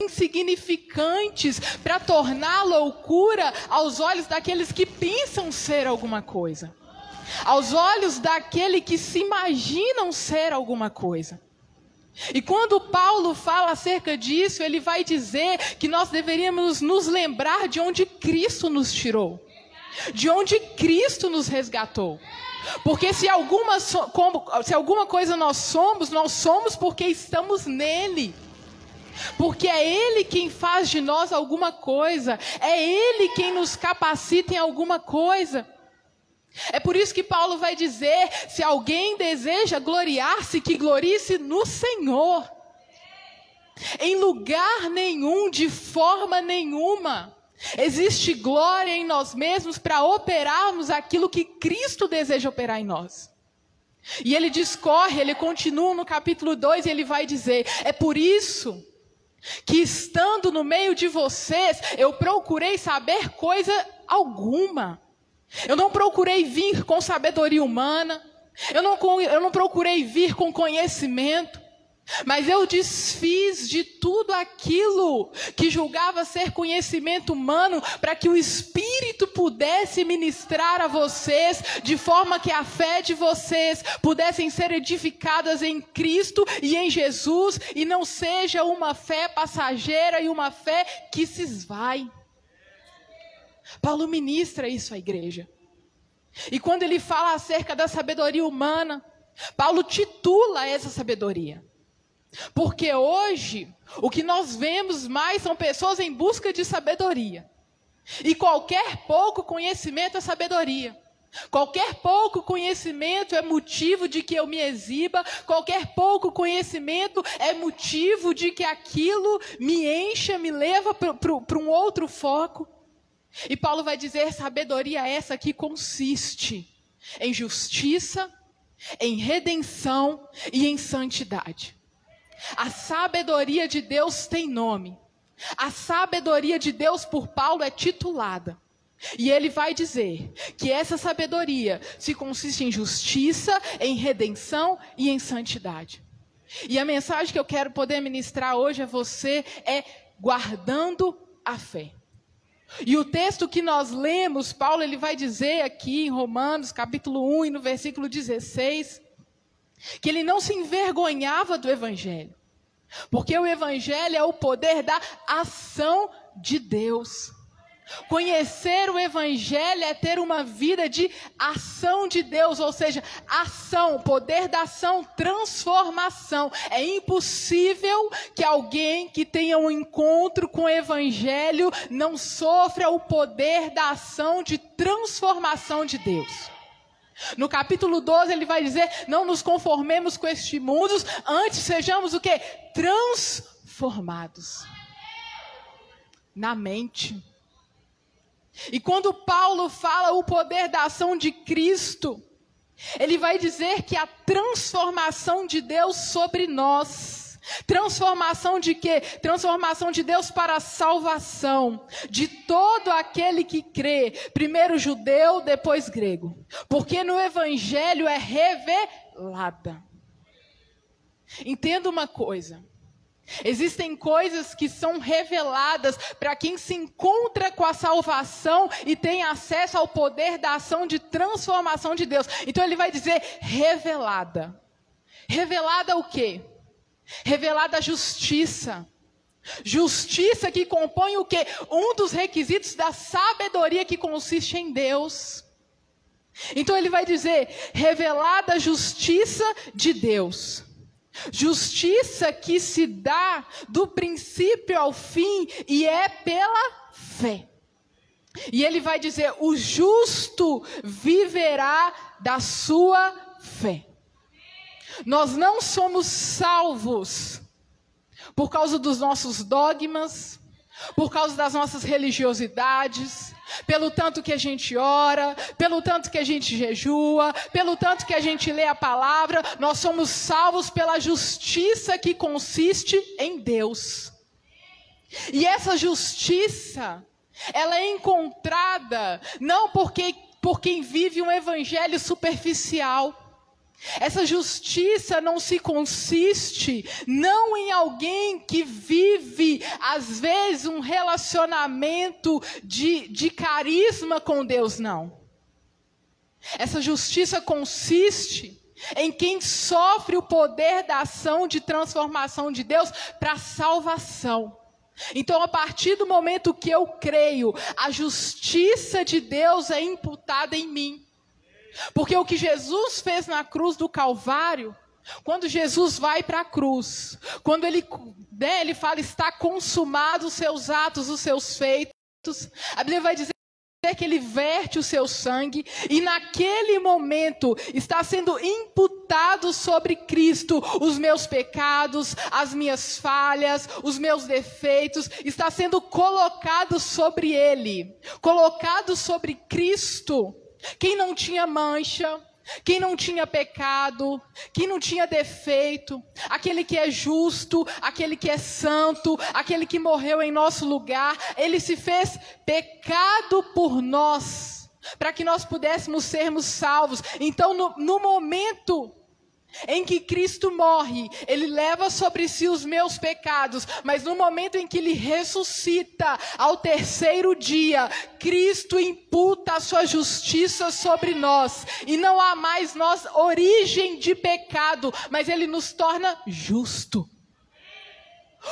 insignificantes para tornar loucura aos olhos daqueles que pensam ser alguma coisa, aos olhos daquele que se imaginam ser alguma coisa. E quando Paulo fala acerca disso, ele vai dizer que nós deveríamos nos lembrar de onde Cristo nos tirou, de onde Cristo nos resgatou. Porque se alguma coisa nós somos porque estamos nele. Porque é Ele quem faz de nós alguma coisa, é Ele quem nos capacita em alguma coisa. É por isso que Paulo vai dizer, se alguém deseja gloriar-se, que glorie-se no Senhor. Em lugar nenhum, de forma nenhuma, existe glória em nós mesmos para operarmos aquilo que Cristo deseja operar em nós. E ele discorre, ele continua no capítulo 2 e ele vai dizer, é por isso que estando no meio de vocês, eu procurei saber coisa alguma. Eu não procurei vir com sabedoria humana, eu não procurei vir com conhecimento, mas eu desfiz de tudo aquilo que julgava ser conhecimento humano, para que o Espírito pudesse ministrar a vocês, de forma que a fé de vocês pudessem ser edificadas em Cristo e em Jesus, e não seja uma fé passageira e uma fé que se esvai. Paulo ministra isso à igreja. E quando ele fala acerca da sabedoria humana, Paulo titula essa sabedoria. Porque hoje, o que nós vemos mais são pessoas em busca de sabedoria. E qualquer pouco conhecimento é sabedoria. Qualquer pouco conhecimento é motivo de que eu me exiba. Qualquer pouco conhecimento é motivo de que aquilo me encha, me leva para um outro foco. E Paulo vai dizer, sabedoria essa que consiste em justiça, em redenção e em santidade. A sabedoria de Deus tem nome. A sabedoria de Deus por Paulo é titulada. E ele vai dizer que essa sabedoria se consiste em justiça, em redenção e em santidade. E a mensagem que eu quero poder ministrar hoje a você é guardando a fé. E o texto que nós lemos, Paulo ele vai dizer aqui em Romanos capítulo 1 e no versículo 16, que ele não se envergonhava do Evangelho, porque o Evangelho é o poder da ação de Deus. Conhecer o Evangelho é ter uma vida de ação de Deus, ou seja, ação, poder da ação, transformação. É impossível que alguém que tenha um encontro com o Evangelho não sofra o poder da ação de transformação de Deus. No capítulo 12 ele vai dizer, não nos conformemos com este mundo, antes sejamos o quê? Transformados na mente. E quando Paulo fala o poder da ação de Cristo, ele vai dizer que a transformação de Deus sobre nós. Transformação de quê? Transformação de Deus para a salvação de todo aquele que crê, primeiro judeu, depois grego. Porque no Evangelho é revelada. Entenda uma coisa. Existem coisas que são reveladas para quem se encontra com a salvação e tem acesso ao poder da ação de transformação de Deus. Então ele vai dizer revelada. Revelada o quê? Revelada a justiça. Justiça que compõe o quê? Um dos requisitos da sabedoria que consiste em Deus. Então ele vai dizer revelada a justiça de Deus. Justiça que se dá do princípio ao fim e é pela fé. E ele vai dizer, o justo viverá da sua fé. Nós não somos salvos por causa dos nossos dogmas, por causa das nossas religiosidades, pelo tanto que a gente ora, pelo tanto que a gente jejua, pelo tanto que a gente lê a palavra. Nós somos salvos pela justiça que consiste em Deus. E essa justiça, ela é encontrada não por quem vive um evangelho superficial. Essa justiça não se consiste não em alguém que vive, às vezes, um relacionamento de carisma com Deus, não. Essa justiça consiste em quem sofre o poder da ação de transformação de Deus para a salvação. Então, a partir do momento que eu creio, a justiça de Deus é imputada em mim. Porque o que Jesus fez na cruz do Calvário, quando Jesus vai para a cruz, quando ele fala, está consumado os seus atos, os seus feitos, a Bíblia vai dizer que ele verte o seu sangue, e naquele momento está sendo imputado sobre Cristo os meus pecados, as minhas falhas, os meus defeitos, está sendo colocado sobre ele, colocado sobre Cristo. Quem não tinha mancha, quem não tinha pecado, quem não tinha defeito, aquele que é justo, aquele que é santo, aquele que morreu em nosso lugar, ele se fez pecado por nós, para que nós pudéssemos sermos salvos. Então, no momento em que Cristo morre, ele leva sobre si os meus pecados, mas no momento em que ele ressuscita, ao terceiro dia, Cristo imputa a sua justiça sobre nós, e não há mais nós origem de pecado, mas ele nos torna justo.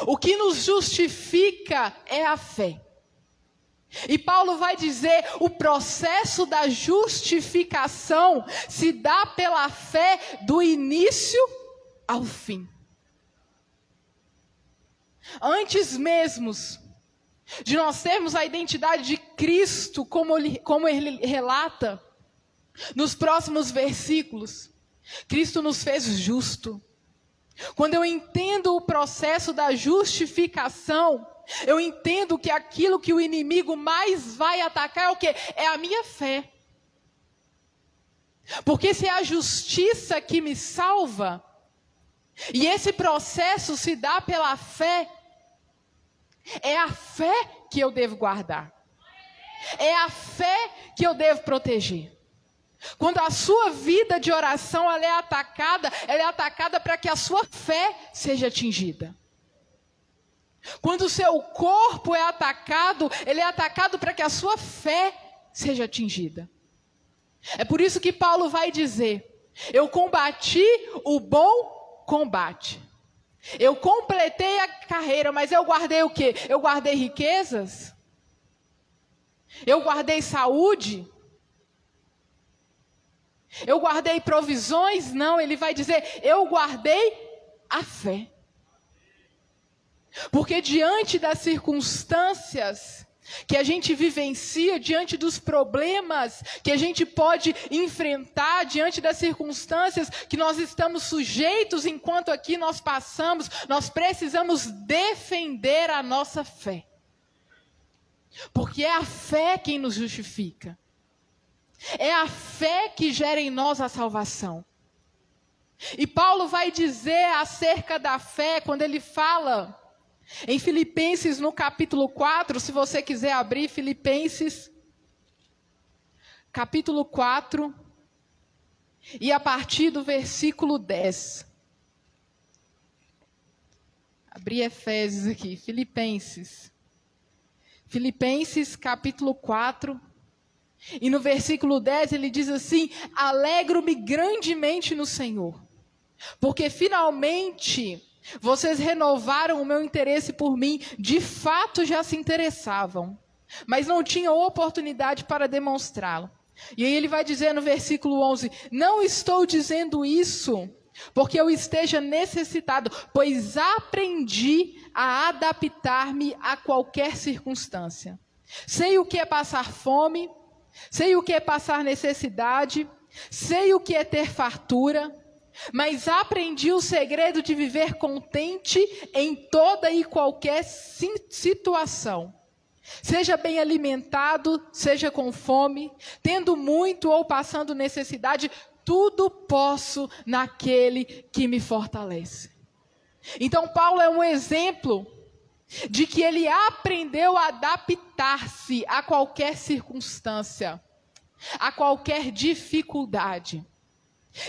O que nos justifica é a fé. E Paulo vai dizer, o processo da justificação se dá pela fé do início ao fim. Antes mesmo de nós termos a identidade de Cristo, como ele relata nos próximos versículos, Cristo nos fez justo. Quando eu entendo o processo da justificação, eu entendo que aquilo que o inimigo mais vai atacar é o quê? É a minha fé. Porque se é a justiça que me salva, e esse processo se dá pela fé, é a fé que eu devo guardar. É a fé que eu devo proteger. Quando a sua vida de oração ela é atacada para que a sua fé seja atingida. Quando o seu corpo é atacado, ele é atacado para que a sua fé seja atingida. É por isso que Paulo vai dizer, eu combati o bom combate. Eu completei a carreira, mas eu guardei o quê? Eu guardei riquezas? Eu guardei saúde? Eu guardei provisões? Não, ele vai dizer, eu guardei a fé. Porque diante das circunstâncias que a gente vivencia, diante dos problemas que a gente pode enfrentar, diante das circunstâncias que nós estamos sujeitos enquanto aqui nós passamos, nós precisamos defender a nossa fé. Porque é a fé quem nos justifica. É a fé que gera em nós a salvação. E Paulo vai dizer acerca da fé, quando ele fala em Filipenses, no capítulo 4, se você quiser abrir Filipenses, capítulo 4, e a partir do versículo 10. Abri Efésios aqui, Filipenses, capítulo 4, e no versículo 10 ele diz assim, alegro-me grandemente no Senhor, porque finalmente vocês renovaram o meu interesse por mim, de fato já se interessavam, mas não tinham oportunidade para demonstrá-lo. E aí ele vai dizer no versículo 11, não estou dizendo isso porque eu esteja necessitado, pois aprendi a adaptar-me a qualquer circunstância. Sei o que é passar fome, sei o que é passar necessidade, sei o que é ter fartura, mas aprendi o segredo de viver contente em toda e qualquer situação. Seja bem alimentado, seja com fome, tendo muito ou passando necessidade, tudo posso naquele que me fortalece. Então Paulo é um exemplo de que ele aprendeu a adaptar-se a qualquer circunstância, a qualquer dificuldade.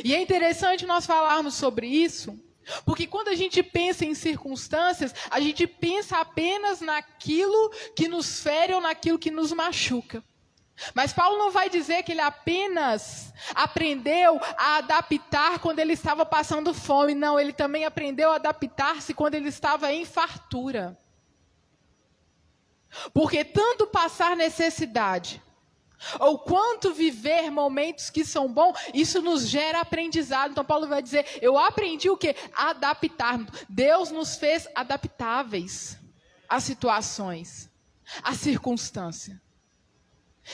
E é interessante nós falarmos sobre isso, porque quando a gente pensa em circunstâncias, a gente pensa apenas naquilo que nos fere ou naquilo que nos machuca. Mas Paulo não vai dizer que ele apenas aprendeu a adaptar quando ele estava passando fome. Não, ele também aprendeu a adaptar-se quando ele estava em fartura. Porque tanto passar necessidade, ou quanto viver momentos que são bons, isso nos gera aprendizado. Então Paulo vai dizer, eu aprendi o quê? Adaptar. Deus nos fez adaptáveis às situações, às circunstâncias.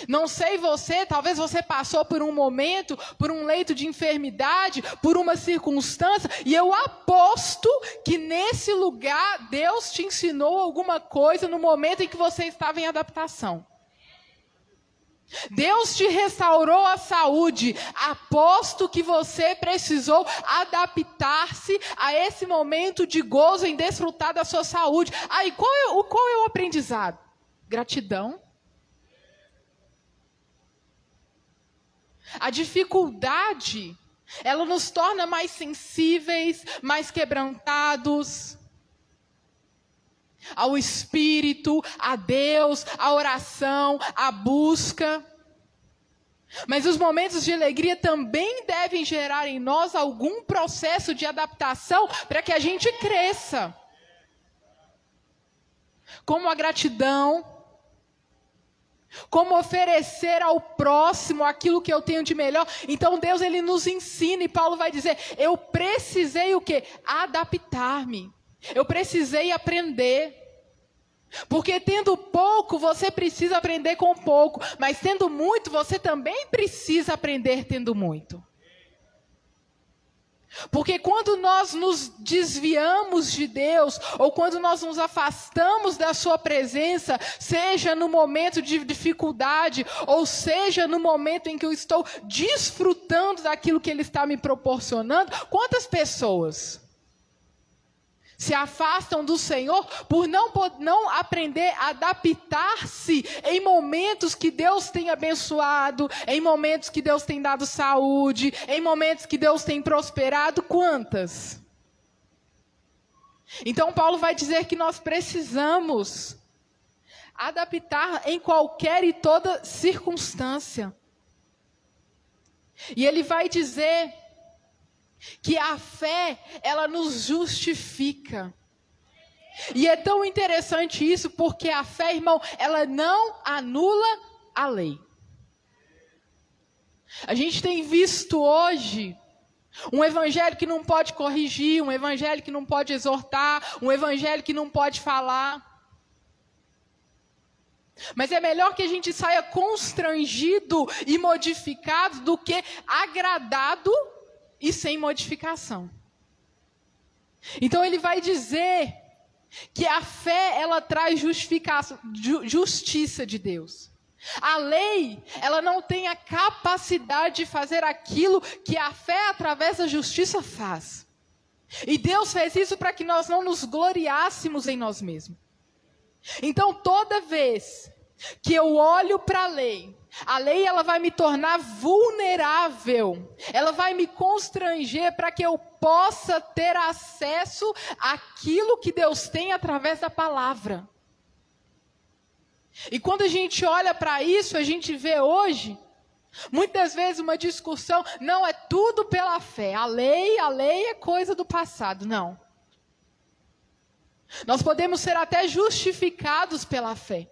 Não sei você, talvez você passou por um momento, por um leito de enfermidade, por uma circunstância, e eu aposto que nesse lugar Deus te ensinou alguma coisa no momento em que você estava em adaptação. Deus te restaurou a saúde. Aposto que você precisou adaptar-se a esse momento de gozo em desfrutar da sua saúde. Aí, qual é o aprendizado? Gratidão. A dificuldade, ela nos torna mais sensíveis, mais quebrantados ao Espírito, a Deus, a oração, a busca. Mas os momentos de alegria também devem gerar em nós algum processo de adaptação para que a gente cresça. Como a gratidão, como oferecer ao próximo aquilo que eu tenho de melhor. Então Deus, ele nos ensina, e Paulo vai dizer, eu precisei o quê? Adaptar-me. Eu precisei aprender. Porque tendo pouco, você precisa aprender com pouco. Mas tendo muito, você também precisa aprender tendo muito. Porque quando nós nos desviamos de Deus, ou quando nós nos afastamos da sua presença, seja no momento de dificuldade, ou seja no momento em que eu estou desfrutando daquilo que Ele está me proporcionando, quantas pessoas se afastam do Senhor por não aprender a adaptar-se em momentos que Deus tem abençoado, em momentos que Deus tem dado saúde, em momentos que Deus tem prosperado? Quantas? Então Paulo vai dizer que nós precisamos adaptar em qualquer e toda circunstância. E ele vai dizer que a fé, ela nos justifica. E é tão interessante isso, porque a fé, irmão, ela não anula a lei. A gente tem visto hoje um evangelho que não pode corrigir, um evangelho que não pode exortar, um evangelho que não pode falar. Mas é melhor que a gente saia constrangido e modificado do que agradado e sem modificação. Então ele vai dizer que a fé, ela traz justiça de Deus. A lei, ela não tem a capacidade de fazer aquilo que a fé através da justiça faz. E Deus fez isso para que nós não nos gloriássemos em nós mesmos. Então toda vez que eu olho para a lei ela vai me tornar vulnerável, ela vai me constranger para que eu possa ter acesso àquilo que Deus tem através da palavra. E quando a gente olha para isso, a gente vê hoje, muitas vezes uma discussão, não, é tudo pela fé, a lei é coisa do passado. Não. Nós podemos ser até justificados pela fé.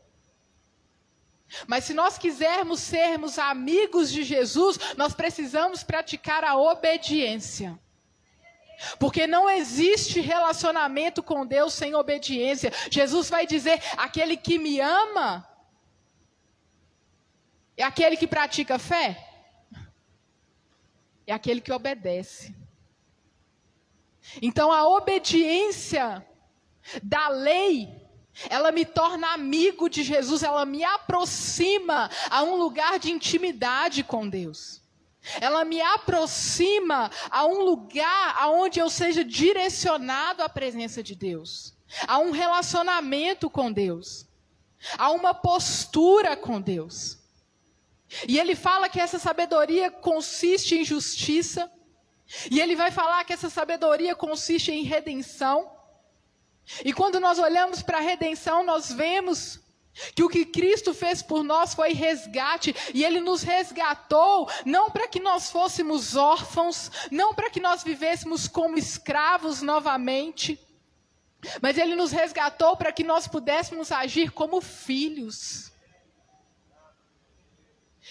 Mas se nós quisermos sermos amigos de Jesus, nós precisamos praticar a obediência. Porque não existe relacionamento com Deus sem obediência. Jesus vai dizer, aquele que me ama é aquele que pratica fé? É aquele que obedece. Então a obediência da lei, ela me torna amigo de Jesus, ela me aproxima a um lugar de intimidade com Deus. Ela me aproxima a um lugar onde eu seja direcionado à presença de Deus, a um relacionamento com Deus, a uma postura com Deus. E ele fala que essa sabedoria consiste em justiça, E ele vai falar que essa sabedoria consiste em redenção. E quando nós olhamos para a redenção, nós vemos que o que Cristo fez por nós foi resgate. E Ele nos resgatou, não para que nós fôssemos órfãos, não para que nós vivêssemos como escravos novamente, mas Ele nos resgatou para que nós pudéssemos agir como filhos.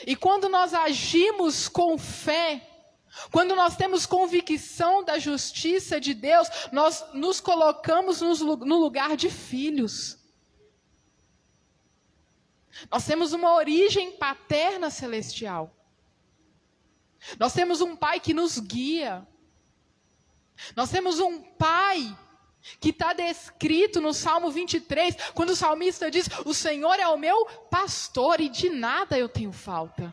E quando nós agimos com fé, quando nós temos convicção da justiça de Deus, nós nos colocamos no lugar de filhos. Nós temos uma origem paterna celestial. Nós temos um Pai que nos guia. Nós temos um Pai que está descrito no Salmo 23, quando o salmista diz: o Senhor é o meu pastor e de nada eu tenho falta.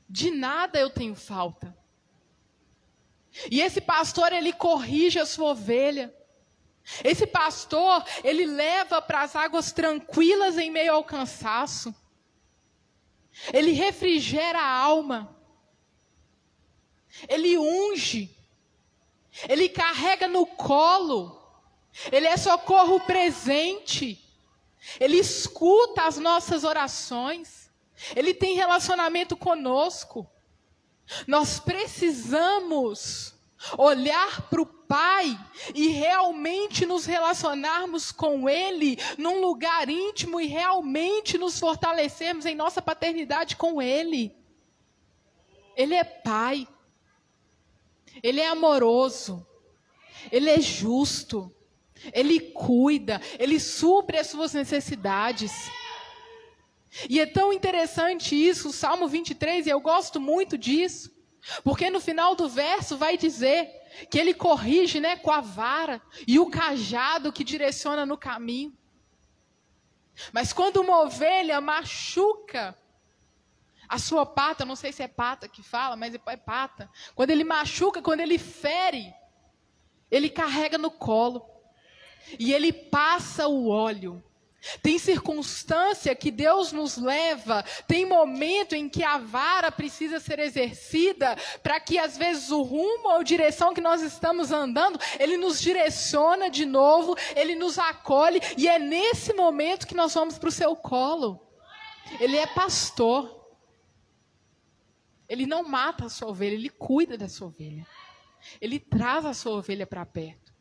De nada eu tenho falta. E esse pastor, ele corrige a sua ovelha. Esse pastor, ele leva para as águas tranquilas em meio ao cansaço. Ele refrigera a alma. Ele unge. Ele carrega no colo. Ele é socorro presente. Ele escuta as nossas orações. Ele tem relacionamento conosco. Nós precisamos olhar para o Pai e realmente nos relacionarmos com Ele num lugar íntimo e realmente nos fortalecermos em nossa paternidade com Ele. Ele é Pai. Ele é amoroso. Ele é justo. Ele cuida. Ele supre as suas necessidades. E é tão interessante isso, o Salmo 23, e eu gosto muito disso, porque no final do verso vai dizer que ele corrige, com a vara e o cajado que direciona no caminho. Mas quando uma ovelha machuca a sua pata, não sei se é pata que fala, mas é pata, quando ele machuca, quando ele fere, ele carrega no colo e ele passa o óleo. Tem circunstância que Deus nos leva, tem momento em que a vara precisa ser exercida, para que às vezes o rumo ou direção que nós estamos andando, Ele nos direciona de novo, Ele nos acolhe, e é nesse momento que nós vamos para o seu colo. Ele é pastor. Ele não mata a sua ovelha, Ele cuida da sua ovelha. Ele traz a sua ovelha para perto.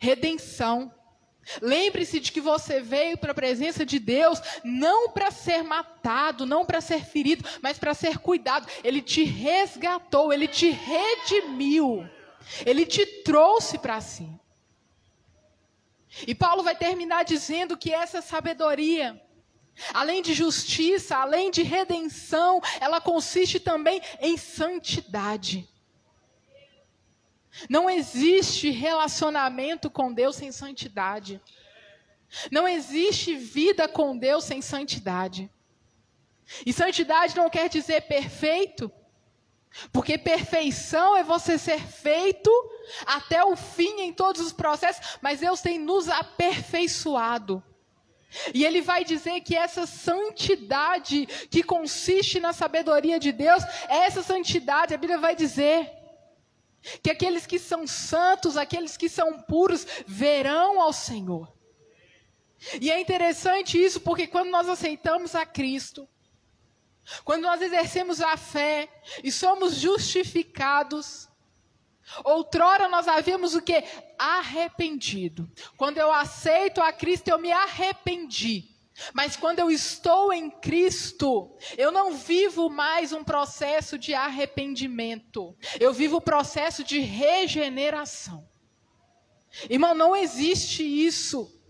Redenção. Lembre-se de que você veio para a presença de Deus não para ser matado, não para ser ferido, mas para ser cuidado. Ele te resgatou, Ele te redimiu, Ele te trouxe para si. E Paulo vai terminar dizendo que essa sabedoria, além de justiça, além de redenção, ela consiste também em santidade. Não existe relacionamento com Deus sem santidade. Não existe vida com Deus sem santidade. E santidade não quer dizer perfeito, porque perfeição é você ser feito até o fim em todos os processos, mas Deus tem nos aperfeiçoado. E Ele vai dizer que essa santidade que consiste na sabedoria de Deus, essa santidade, a Bíblia vai dizer que aqueles que são santos, aqueles que são puros, verão ao Senhor. E é interessante isso, porque quando nós aceitamos a Cristo, quando nós exercemos a fé e somos justificados, outrora nós havíamos o quê? Arrependido. Quando eu aceito a Cristo, eu me arrependi. Mas quando eu estou em Cristo, eu não vivo mais um processo de arrependimento. Eu vivo o processo de regeneração. Irmão, não existe isso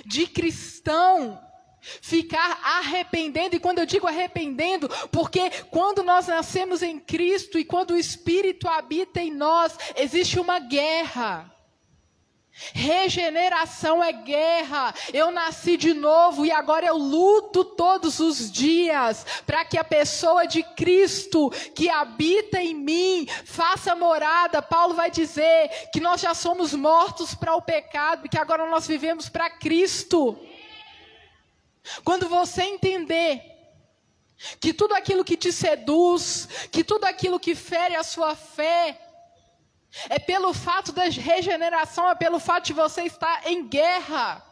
de cristão ficar arrependendo. E quando eu digo arrependendo, porque quando nós nascemos em Cristo e quando o Espírito habita em nós, existe uma guerra. Regeneração é guerra. Eu nasci de novo e agora eu luto todos os dias para que a pessoa de Cristo que habita em mim faça morada. Paulo vai dizer que nós já somos mortos para o pecado e que agora nós vivemos para Cristo. Quando você entender que tudo aquilo que te seduz, que tudo aquilo que fere a sua fé, É pelo fato da regeneração, é pelo fato de você estar em guerra.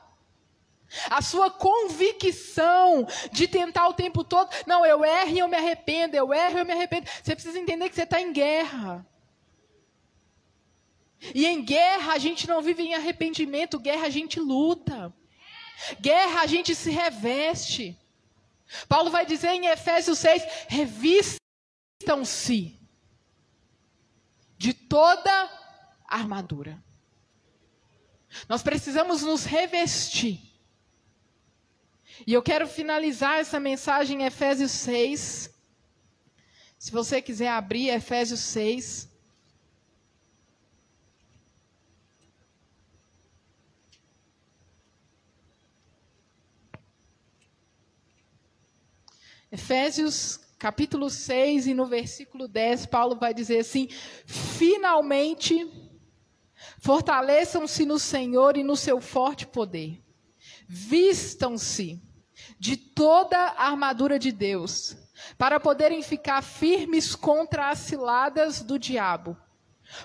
A sua convicção de tentar o tempo todo, não, eu erro e eu me arrependo, eu erro e eu me arrependo. Você precisa entender que você está em guerra. E em guerra a gente não vive em arrependimento, guerra a gente luta. Guerra a gente se reveste. Paulo vai dizer em Efésios 6, revistam-se de toda a armadura. Nós precisamos nos revestir. E eu quero finalizar essa mensagem em Efésios 6. Se você quiser abrir Efésios 6. Efésios capítulo 6 e no versículo 10, Paulo vai dizer assim: finalmente, fortaleçam-se no Senhor e no seu forte poder. Vistam-se de toda a armadura de Deus, para poderem ficar firmes contra as ciladas do diabo.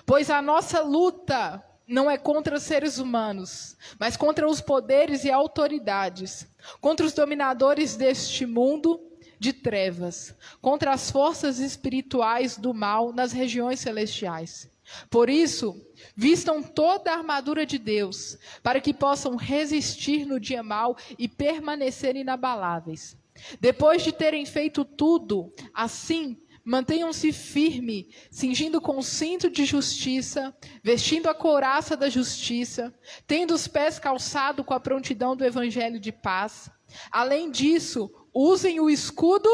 Pois a nossa luta não é contra seres humanos, mas contra os poderes e autoridades, contra os dominadores deste mundo de trevas, contra as forças espirituais do mal nas regiões celestiais. Por isso, vistam toda a armadura de Deus, para que possam resistir no dia mau e permanecer inabaláveis. Depois de terem feito tudo, assim, mantenham-se firmes, cingindo com o cinto de justiça, vestindo a couraça da justiça, tendo os pés calçados com a prontidão do evangelho de paz. Além disso, usem o escudo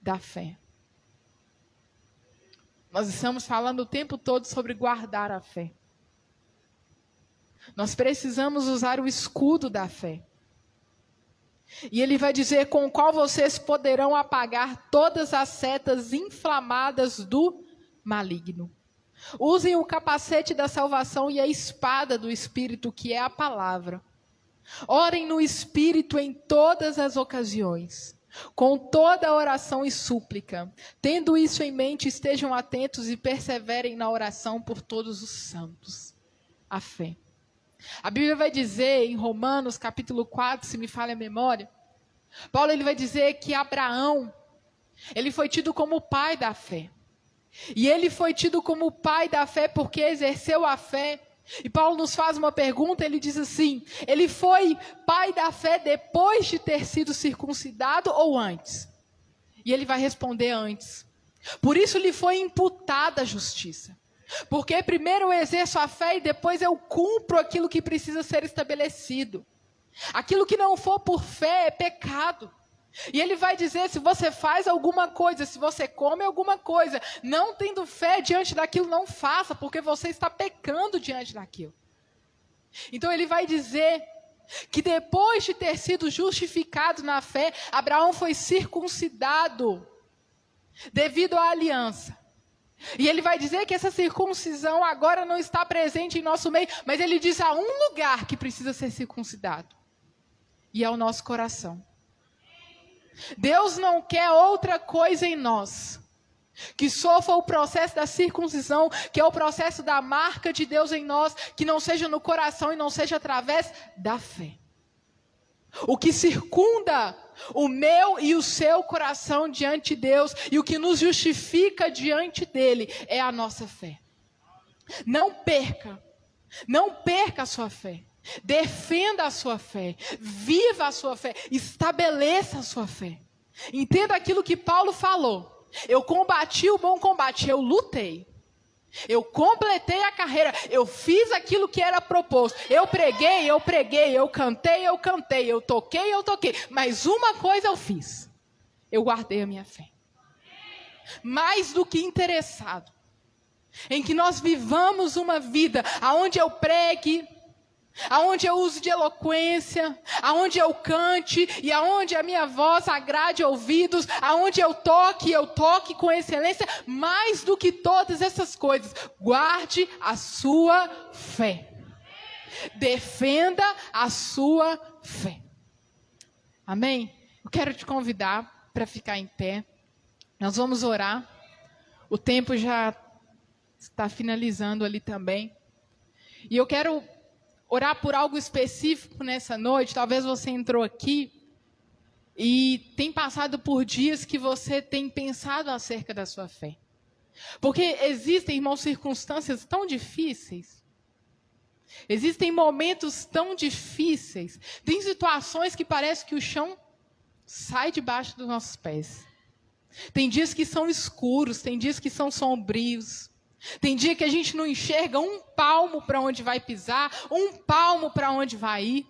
da fé. Nós estamos falando o tempo todo sobre guardar a fé. Nós precisamos usar o escudo da fé. E ele vai dizer: com o qual vocês poderão apagar todas as setas inflamadas do maligno. Usem o capacete da salvação e a espada do Espírito, que é a palavra. Orem no Espírito em todas as ocasiões, com toda oração e súplica. Tendo isso em mente, estejam atentos e perseverem na oração por todos os santos. A fé. A Bíblia vai dizer em Romanos capítulo 4, se me falha a memória, Paulo ele vai dizer que Abraão, ele foi tido como o pai da fé. E ele foi tido como o pai da fé porque exerceu a fé. E Paulo nos faz uma pergunta, ele diz assim: ele foi pai da fé depois de ter sido circuncidado ou antes? E ele vai responder antes. Por isso lhe foi imputada a justiça. Porque primeiro eu exerço a fé e depois eu cumpro aquilo que precisa ser estabelecido. Aquilo que não for por fé é pecado. E ele vai dizer: se você faz alguma coisa, se você come alguma coisa, não tendo fé diante daquilo, não faça, porque você está pecando diante daquilo. Então ele vai dizer que depois de ter sido justificado na fé, Abraão foi circuncidado devido à aliança. E ele vai dizer que essa circuncisão agora não está presente em nosso meio, mas ele diz: há um lugar que precisa ser circuncidado, e é o nosso coração. Deus não quer outra coisa em nós que sofra o processo da circuncisão, que é o processo da marca de Deus em nós, que não seja no coração e não seja através da fé. O que circunda o meu e o seu coração diante de Deus e o que nos justifica diante dele é a nossa fé. Não perca a sua fé. Defenda a sua fé, viva a sua fé, estabeleça a sua fé. Entenda aquilo que Paulo falou: eu combati o bom combate, eu lutei, eu completei a carreira, eu fiz aquilo que era proposto, eu preguei, eu cantei, eu toquei, mas uma coisa eu fiz: eu guardei a minha fé. Mais do que interessado em que nós vivamos uma vida onde eu pregue, aonde eu use de eloquência, aonde eu cante e aonde a minha voz agrade ouvidos, aonde eu toque com excelência. Mais do que todas essas coisas, guarde a sua fé. Defenda a sua fé. Amém? Eu quero te convidar para ficar em pé. Nós vamos orar. O tempo já está finalizando ali também. E eu quero orar por algo específico nessa noite. Talvez você entrou aqui e tem passado por dias que você tem pensado acerca da sua fé. Porque existem, irmãos, circunstâncias tão difíceis. Existem momentos tão difíceis. Tem situações que parece que o chão sai debaixo dos nossos pés. Tem dias que são escuros, tem dias que são sombrios. Tem dia que a gente não enxerga um palmo para onde vai pisar, um palmo para onde vai ir.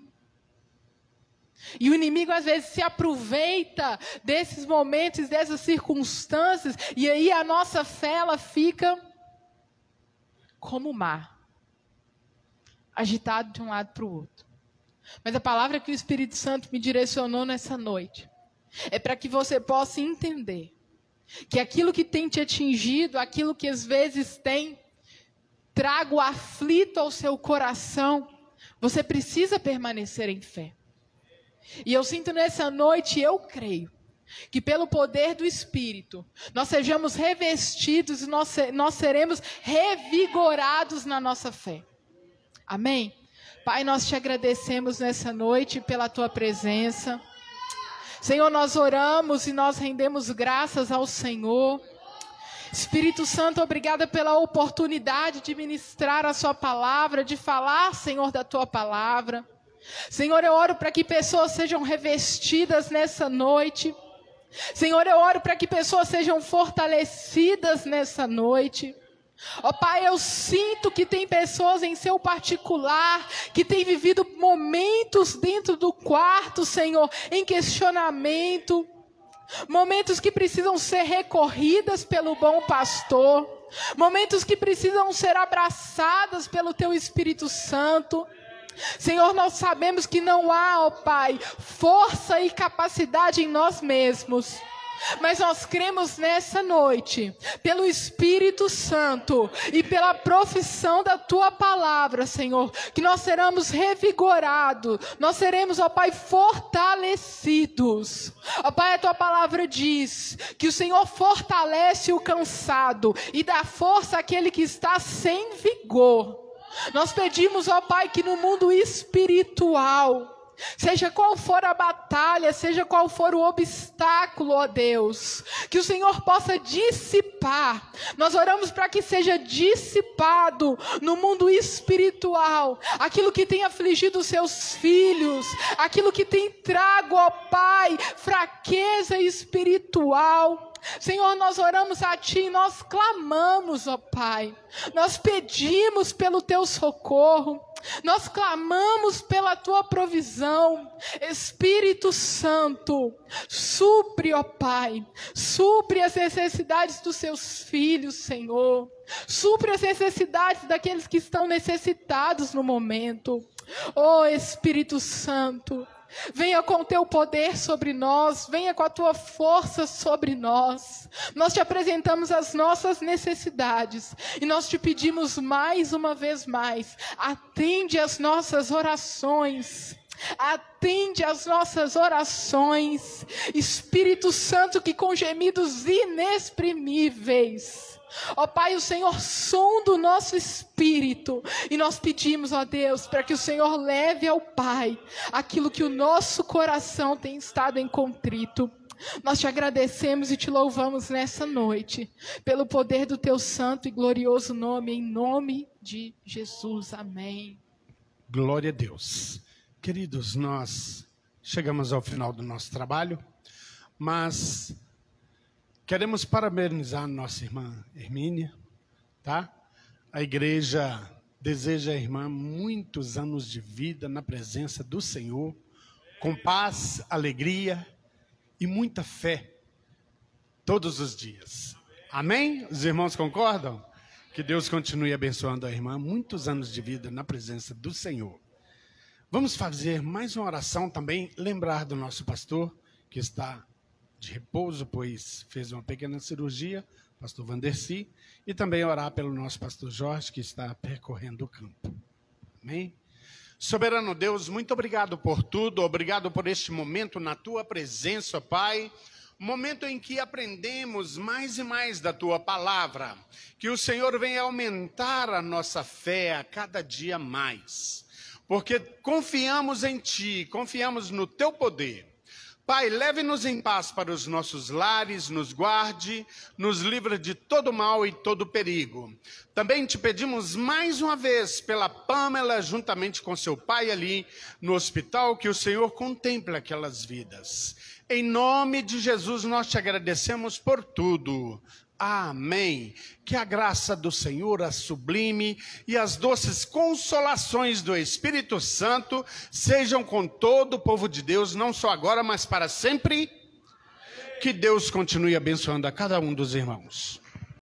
E o inimigo às vezes se aproveita desses momentos, dessas circunstâncias, e aí a nossa fé ela fica como o mar, agitado de um lado para o outro. Mas a palavra que o Espírito Santo me direcionou nessa noite é para que você possa entender que aquilo que tem te atingido, aquilo que às vezes tem trago aflito ao seu coração, você precisa permanecer em fé. E eu sinto nessa noite, eu creio, que pelo poder do Espírito, nós sejamos revestidos e nós seremos revigorados na nossa fé. Amém? Pai, nós te agradecemos nessa noite pela tua presença. Senhor, nós oramos e nós rendemos graças ao Senhor. Espírito Santo, obrigada pela oportunidade de ministrar a sua palavra, de falar, Senhor, da tua palavra. Senhor, eu oro para que pessoas sejam revestidas nessa noite. Senhor, eu oro para que pessoas sejam fortalecidas nessa noite. Ó Pai, eu sinto que tem pessoas em seu particular que têm vivido momentos dentro do quarto, Senhor, em questionamento. Momentos que precisam ser recorridas pelo bom pastor. Momentos que precisam ser abraçadas pelo teu Espírito Santo. Senhor, nós sabemos que não há, ó Pai, força e capacidade em nós mesmos. Mas nós cremos nessa noite, pelo Espírito Santo e pela profissão da Tua palavra, Senhor, que nós seremos revigorados, nós seremos, ó Pai, fortalecidos. Ó Pai, a Tua palavra diz que o Senhor fortalece o cansado e dá força àquele que está sem vigor. Nós pedimos, ó Pai, que no mundo espiritual, seja qual for a batalha, seja qual for o obstáculo, ó Deus, que o Senhor possa dissipar. Nós oramos para que seja dissipado no mundo espiritual aquilo que tem afligido os seus filhos, aquilo que tem trago, ó Pai, fraqueza espiritual. Senhor, nós oramos a Ti e nós clamamos, ó Pai. Nós pedimos pelo Teu socorro. Nós clamamos pela Tua provisão. Espírito Santo, supre, ó Pai. Supre as necessidades dos Seus filhos, Senhor. Supre as necessidades daqueles que estão necessitados no momento. Ó Espírito Santo, venha com o teu poder sobre nós, venha com a tua força sobre nós. Nós te apresentamos as nossas necessidades e nós te pedimos mais uma vez mais, atende as nossas orações. Atende às nossas orações, Espírito Santo, que com gemidos inexprimíveis, ó Pai, o Senhor sonda o nosso espírito, e nós pedimos, ó Deus, para que o Senhor leve ao Pai aquilo que o nosso coração tem estado em contrito. Nós te agradecemos e te louvamos nessa noite, pelo poder do teu santo e glorioso nome, em nome de Jesus, amém. Glória a Deus. Queridos, nós chegamos ao final do nosso trabalho, mas queremos parabenizar nossa irmã Hermínia, tá? A igreja deseja à irmã muitos anos de vida na presença do Senhor, com paz, alegria e muita fé, todos os dias. Amém? Os irmãos concordam? Que Deus continue abençoando a irmã, muitos anos de vida na presença do Senhor. Vamos fazer mais uma oração também, lembrar do nosso pastor, que está de repouso, pois fez uma pequena cirurgia, pastor Vandercy, e também orar pelo nosso pastor Jorge, que está percorrendo o campo. Amém? Soberano Deus, muito obrigado por tudo, obrigado por este momento na tua presença, Pai. momento em que aprendemos mais e mais da tua palavra, que o Senhor venha aumentar a nossa fé a cada dia mais, porque confiamos em ti, confiamos no teu poder. Pai, leve-nos em paz para os nossos lares, nos guarde, nos livre de todo mal e todo perigo. Também te pedimos mais uma vez pela Pamela, juntamente com seu pai ali no hospital, que o Senhor contemple aquelas vidas. Em nome de Jesus nós te agradecemos por tudo. Amém. Que a graça do Senhor, a sublime e as doces consolações do Espírito Santo sejam com todo o povo de Deus, não só agora, mas para sempre. Que Deus continue abençoando a cada um dos irmãos.